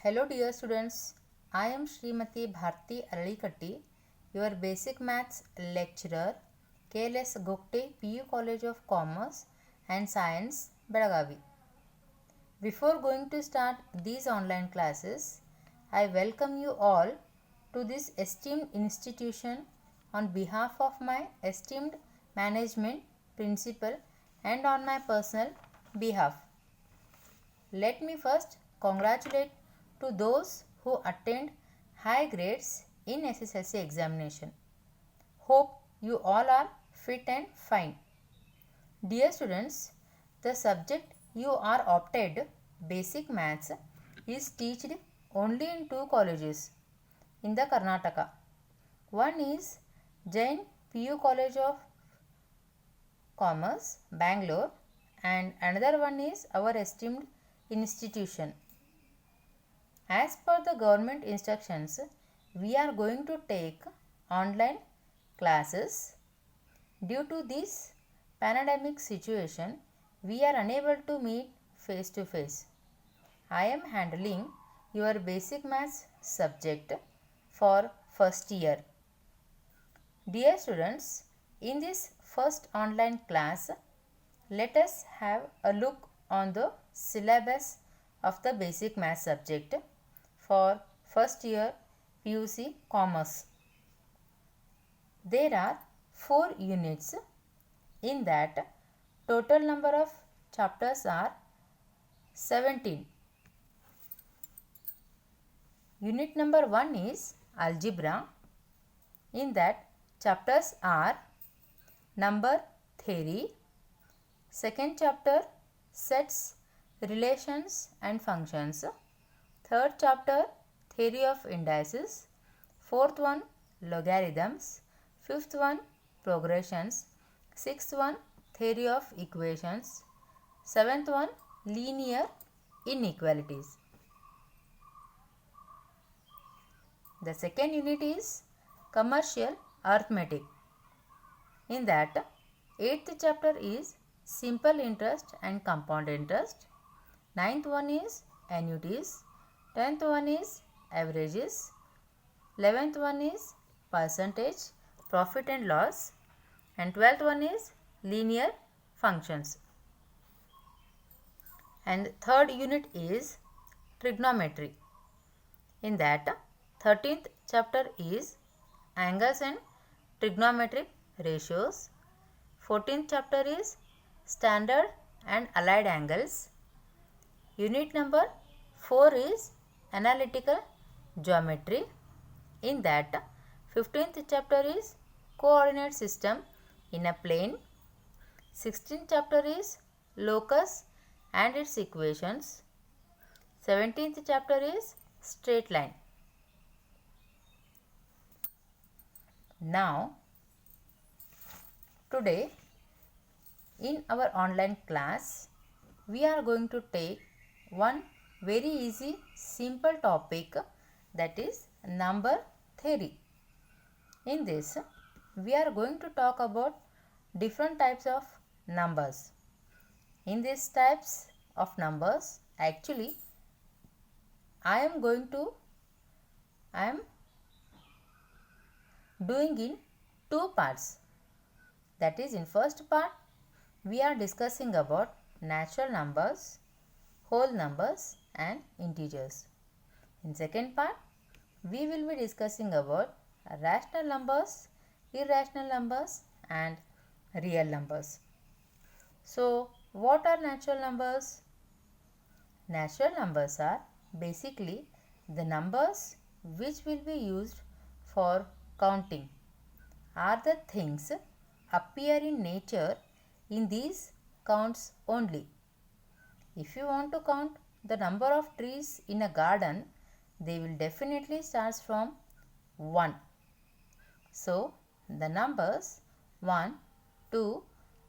Hello dear students, I am Srimati Bharti Aralikatti, your basic maths lecturer, KLS Gokte PU College of Commerce and Science, Belagavi. Before going to start these online classes, I welcome you all to this esteemed institution on behalf of my esteemed management, principal and on my personal behalf. Let me first congratulate to those who attained high grades in SSLC examination. Hope you all are fit and fine. Dear students, the subject you are opted, basic maths, is taught only in two colleges in the Karnataka. One is Jain PU College of Commerce, Bangalore, and another one is our esteemed institution. As per the government instructions, we are going to take online classes. Due to this pandemic situation, we are unable to meet face to face. I am handling your basic maths subject for first year. Dear students, in this first online class, let us have a look on the syllabus of the basic maths subject for first year PUC Commerce. There are 4 units. In that, total number of chapters are 17. Unit number 1 is Algebra. In that, chapters are Number Theory. Second chapter, Sets, Relations and Functions. Third chapter, Theory of Indices. Fourth one, Logarithms. Fifth one, Progressions. Sixth one, Theory of Equations. Seventh one, Linear Inequalities. The second unit is Commercial Arithmetic. In that, 8th chapter is Simple Interest and Compound Interest. 9th one is Annuities. 10th one is Averages. 11th one is Percentage, Profit and Loss. And 12th one is Linear Functions. And third unit is Trigonometry. In that, 13th chapter is Angles and Trigonometric Ratios. 14th chapter is Standard and Allied Angles. Unit number 4 is Analytical Geometry. In that, 15th chapter is Coordinate System in a Plane. 16th chapter is Locus and its Equations. 17th chapter is Straight Line. Now, today in our online class, we are going to take one very easy, simple topic, that is number theory. In this, we are going to talk about different types of numbers. In these types of numbers, actually, I am doing in two parts. That is, in first part, we are discussing about natural numbers, whole numbers and integers. In second part, we will be discussing about rational numbers, irrational numbers and real numbers. So, what are natural numbers? Natural numbers are basically the numbers which will be used for counting, are the things appear in nature in these counts only. If you want to count the number of trees in a garden, they will definitely start from 1. So, the numbers 1, 2,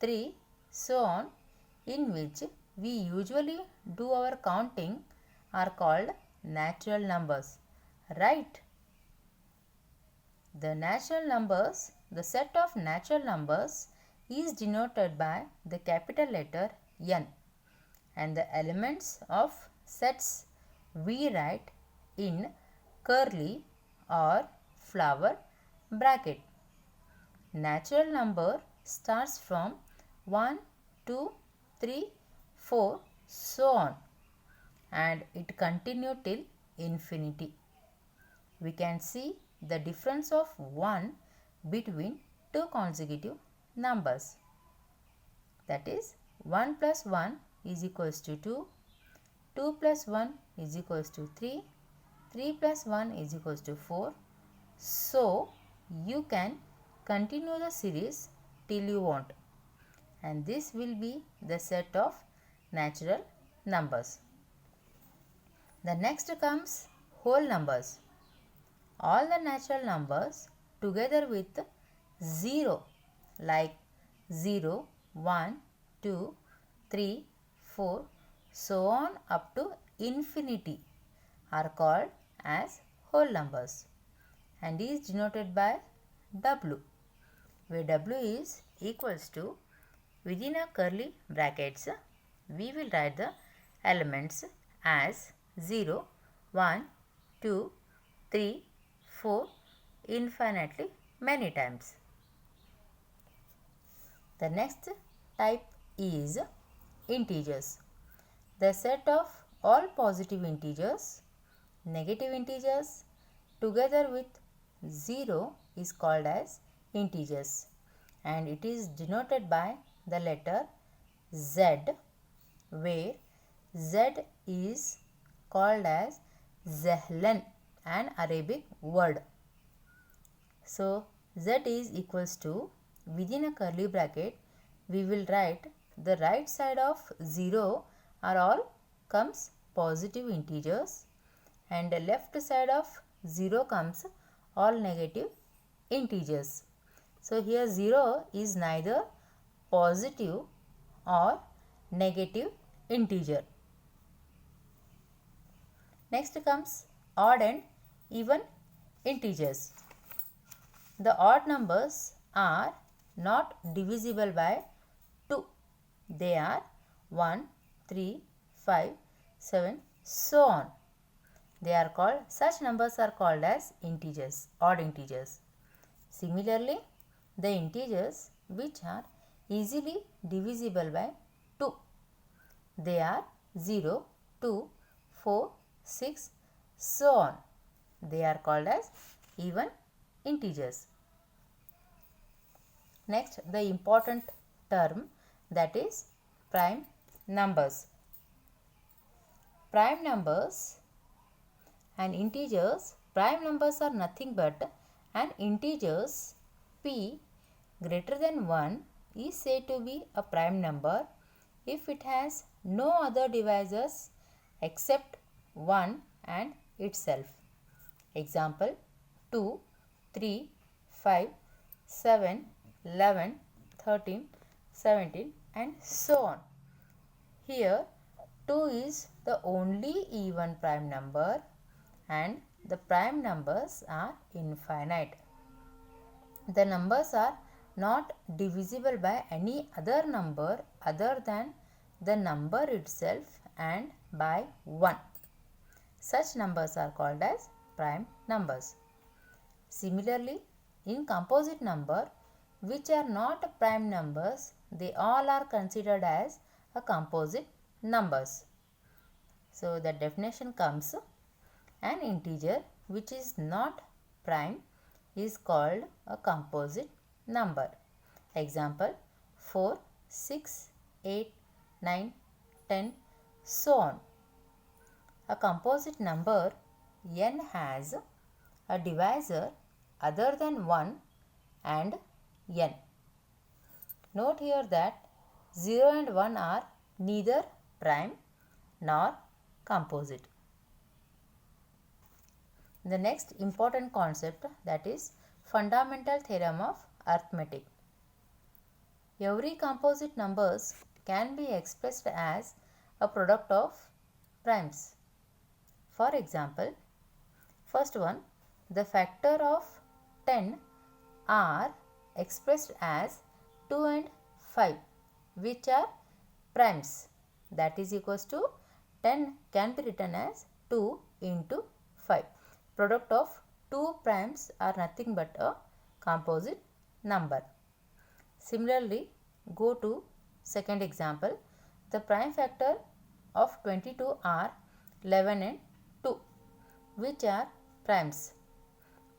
3, so on, in which we usually do our counting, are called natural numbers, right? The natural numbers, the set of natural numbers is denoted by the capital letter N, and the elements of sets we write in curly or flower bracket. Natural number starts from 1, 2, 3, 4, so on, and it continue till infinity. We can see the difference of 1 between two consecutive numbers. That is 1 plus 1 is equals to 2, 2 plus 1 is equals to 3, 3 plus 1 is equals to 4. So, you can continue the series till you want, and this will be the set of natural numbers. The next comes whole numbers. All the natural numbers together with 0 like 0, 1, 2, 3, 4, so on up to infinity are called as whole numbers and is denoted by W, where W is equals to, within a curly brackets, we will write the elements as 0, 1, 2, 3, 4, infinitely many times. The next type is integers. The set of all positive integers, negative integers together with 0 is called as integers, and it is denoted by the letter Z, where Z is called as Zehlan, an Arabic word. So, Z is equals to, within a curly bracket, we will write the right side of 0 are all comes positive integers, and the left side of 0 comes all negative integers. So, here 0 is neither positive or negative integer. Next comes odd and even integers. The odd numbers are not divisible by 2. They are 1, 3, 5, 7, so on. They are called, such numbers are called as integers, odd integers. Similarly, the integers which are easily divisible by 2, they are 0, 2, 4, 6, so on. They are called as even integers. Next, the important term, that is prime numbers. Prime numbers and integers, prime numbers are nothing but an integers p greater than 1 is said to be a prime number if it has no other divisors except 1 and itself. Example 2, 3, 5, 7, 11, 13, 17 and so on. Here 2 is the only even prime number and the prime numbers are infinite. The numbers are not divisible by any other number other than the number itself and by 1. Such numbers are called as prime numbers. Similarly, in composite number which are not prime numbers, they all are considered as a composite numbers. So, the definition comes, an integer which is not prime is called a composite number. Example 4, 6, 8, 9, 10, so on. A composite number n has a divisor other than 1 and n. Note here that 0 and 1 are neither prime nor composite. The next important concept, that is fundamental theorem of arithmetic. Every composite numbers can be expressed as a product of primes. For example, first one, the factor of 10 are expressed as 2 and 5, which are primes. That is equals to 10 can be written as 2 into 5. Product of two primes are nothing but a composite number. Similarly, go to second example. The prime factor of 22 are 11 and 2, which are primes.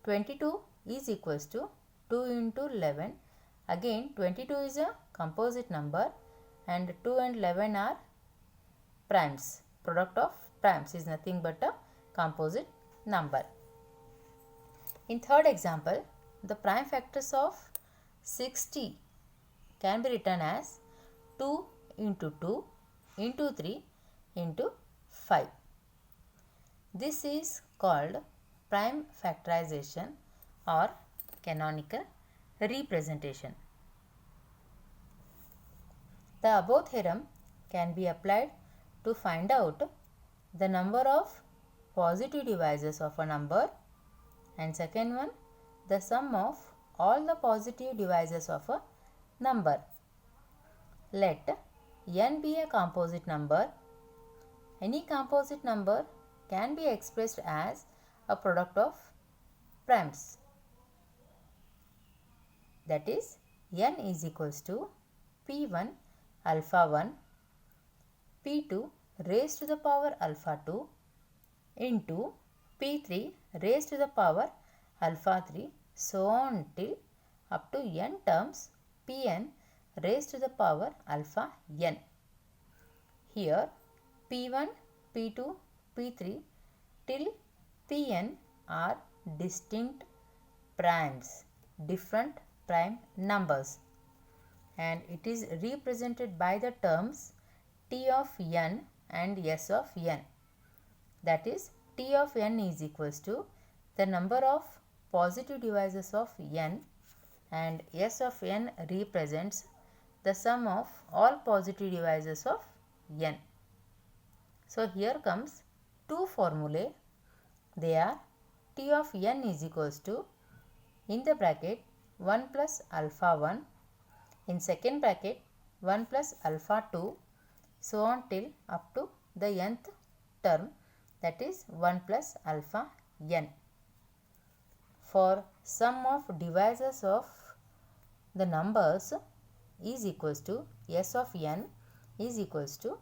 22 is equals to 2 into 11. Again, 22 is a composite number and 2 and 11 are primes. Product of primes is nothing but a composite number. In third example, the prime factors of 60 can be written as 2 into 2 into 3 into 5. This is called prime factorization or canonical representation. The above theorem can be applied to find out the number of positive divisors of a number, and second one, the sum of all the positive divisors of a number. Let n be a composite number. Any composite number can be expressed as a product of primes. That is, n is equals to p1 alpha 1, p2 raised to the power alpha 2 into p3 raised to the power alpha 3, so on till up to n terms pn raised to the power alpha n. Here p1, p2, p3 till pn are distinct primes, different prime numbers, and it is represented by the terms t of n and s of n. That is, t of n is equals to the number of positive divisors of n, and s of n represents the sum of all positive divisors of n. So here comes two formulae. They are t of n is equals to, in the bracket, 1 plus alpha 1, in second bracket 1 plus alpha 2, so on till up to the nth term, that is 1 plus alpha n. For sum of divisors of the numbers is equals to s of n is equals to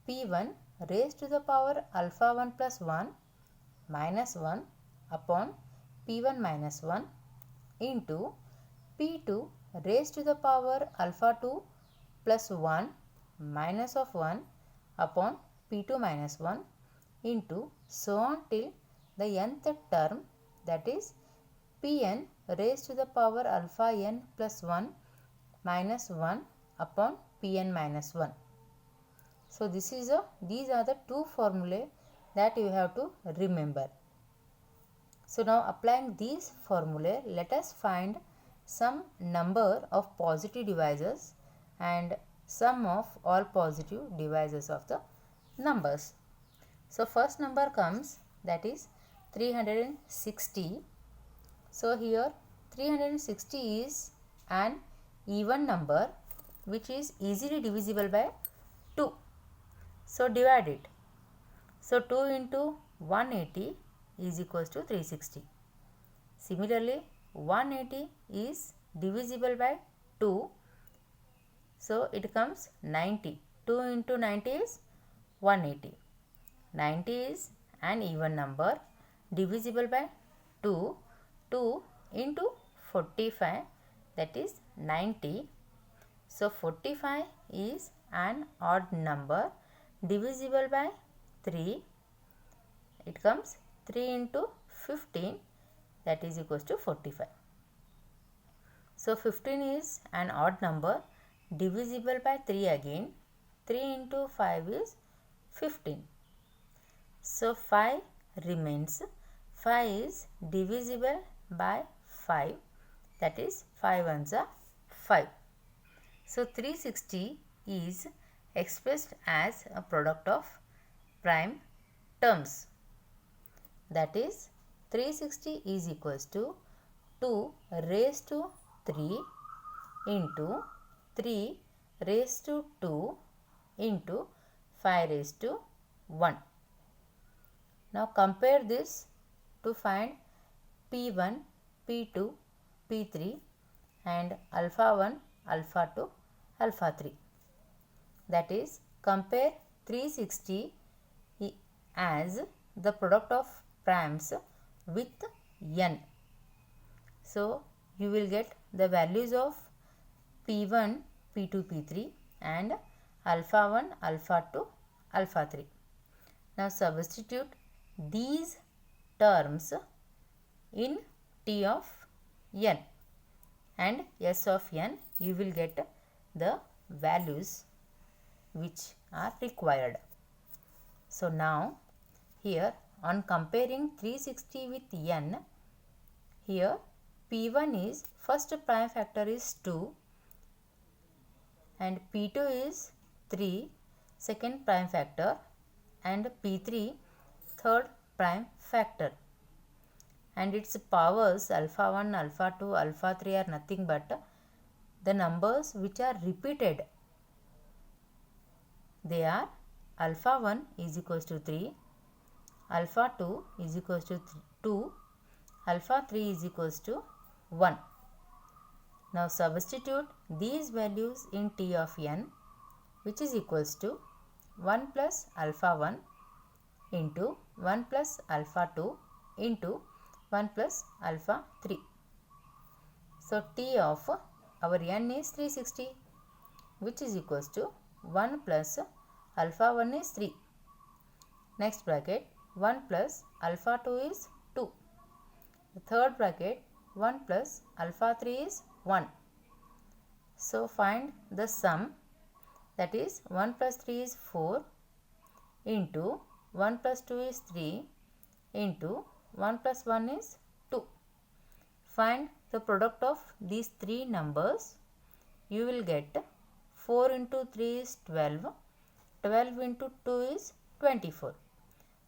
p1 raised to the power alpha 1 plus 1 minus 1 upon p1 minus 1 into p2 raised to the power alpha 2 plus 1 minus of 1 upon p2 minus 1 into so on till the nth term, that is pn raised to the power alpha n plus 1 minus 1 upon pn minus 1. So these are the two formulae that you have to remember. So now, applying these formulae, let us find some number of positive divisors and sum of all positive divisors of the numbers. So first number comes, that is 360. So here 360 is an even number which is easily divisible by 2. So divide it. So 2 into 180 is equals to 360. Similarly, 180 is divisible by 2. So it comes 90. 2 into 90 is 180. 90 is an even number divisible by 2. 2 into 45, that is 90. So 45 is an odd number divisible by 3. It comes 3 into 15, that is equals to 45. So 15 is an odd number divisible by 3 again. 3 into 5 is 15. So 5 remains. 5 is divisible by 5, that is 5 ones are 5. So 360 is expressed as a product of prime terms. That is, 360 is equals to 2 raised to 3 into 3 raised to 2 into 5 raised to 1. Now compare this to find P1, P2, P3 and alpha 1, alpha 2, alpha 3. That is, compare 360 as the product of primes with n. So, you will get the values of P1, P2, P3 and alpha 1, alpha 2, alpha 3. Now, substitute these terms in T of n and S of n. You will get the values which are required. So, now here on comparing 360 with n, here P1 is first prime factor is 2 and P2 is 3 second prime factor and P3 third prime factor, and its powers alpha 1, alpha 2, alpha 3 are nothing but the numbers which are repeated. They are alpha 1 is equals to 3, alpha 2 is equals to 2, alpha 3 is equals to 1. Now substitute these values in T of n, which is equals to 1 plus alpha 1 into 1 plus alpha 2 into 1 plus alpha 3. So T of our n is 360, which is equals to 1 plus alpha 1 is 3. Next bracket 1 plus alpha 2 is 2. The third bracket 1 plus alpha 3 is 1. So find the sum, that is 1 plus 3 is 4 into 1 plus 2 is 3 into 1 plus 1 is 2. Find the product of these three numbers. You will get 4 into 3 is 12, 12 into 2 is 24.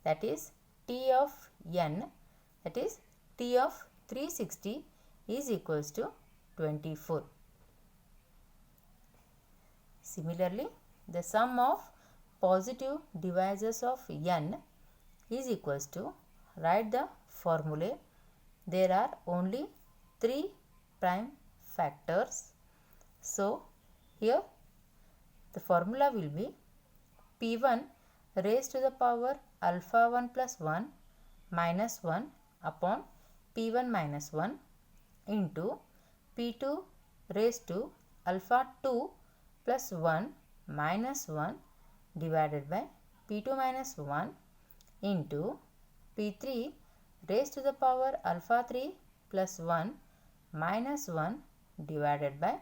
That is T of n, that is T of 360 is equals to 24. Similarly, the sum of positive divisors of n is equals to, write the formulae. There are only 3 prime factors. So, here the formula will be P1 raised to the power alpha 1 plus 1 minus 1 upon P1 minus 1 into P2 raised to alpha 2 plus 1 minus 1 divided by P2 minus 1 into P3 raised to the power alpha 3 plus 1 minus 1 divided by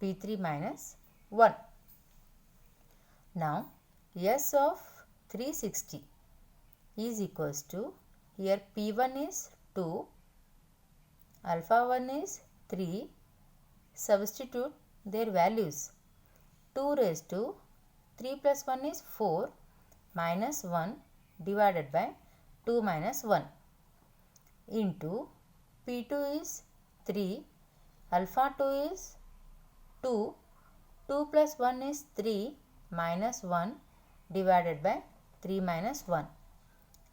P3 minus 1. Now, S of 360 is equals to, here P1 is 2, alpha 1 is 3, substitute their values. 2 raised to 3 plus 1 is 4 minus 1 divided by 2 minus 1 into P2 is 3, alpha 2 is 2, 2 plus 1 is 3 minus 1 divided by 3 minus 1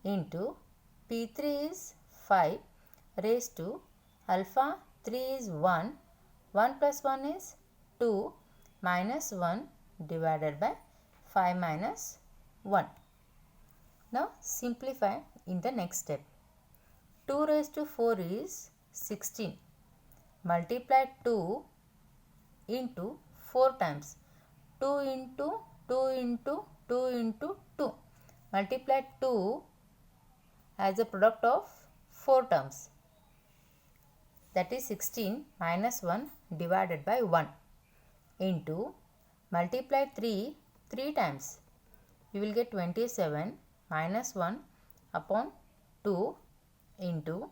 into P3 is 5 raised to alpha 3 is 1, 1 plus 1 is 2 minus 1 divided by 5 minus 1. Now simplify in the next step. 2 raised to 4 is 16. Multiply 2 into 4 times. 2 into 2 into 2 into 2. Multiply 2 as a product of 4 terms. That is 16 minus 1 divided by 1 into multiply 3 times. You will get 27 minus 1 upon 2 into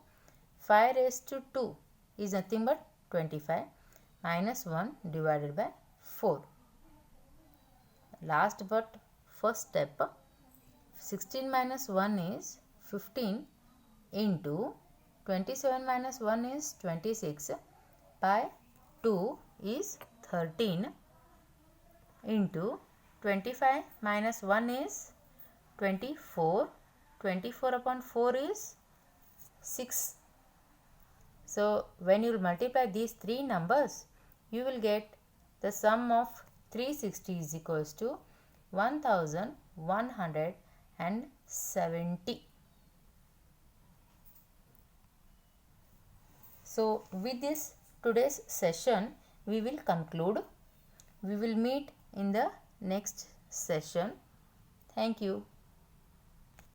5 raised to 2 is nothing but 25 minus 1 divided by 4. Last but first step, 16 minus 1 is 15 into 27 minus 1 is 26 by 2 is 13 into 25 minus 1 is 24, 24 upon 4 is 6. So when you multiply these three numbers, you will get the sum of 360 is equals to 1170. So with this today's session we will conclude. We will meet in the next session. Thank you.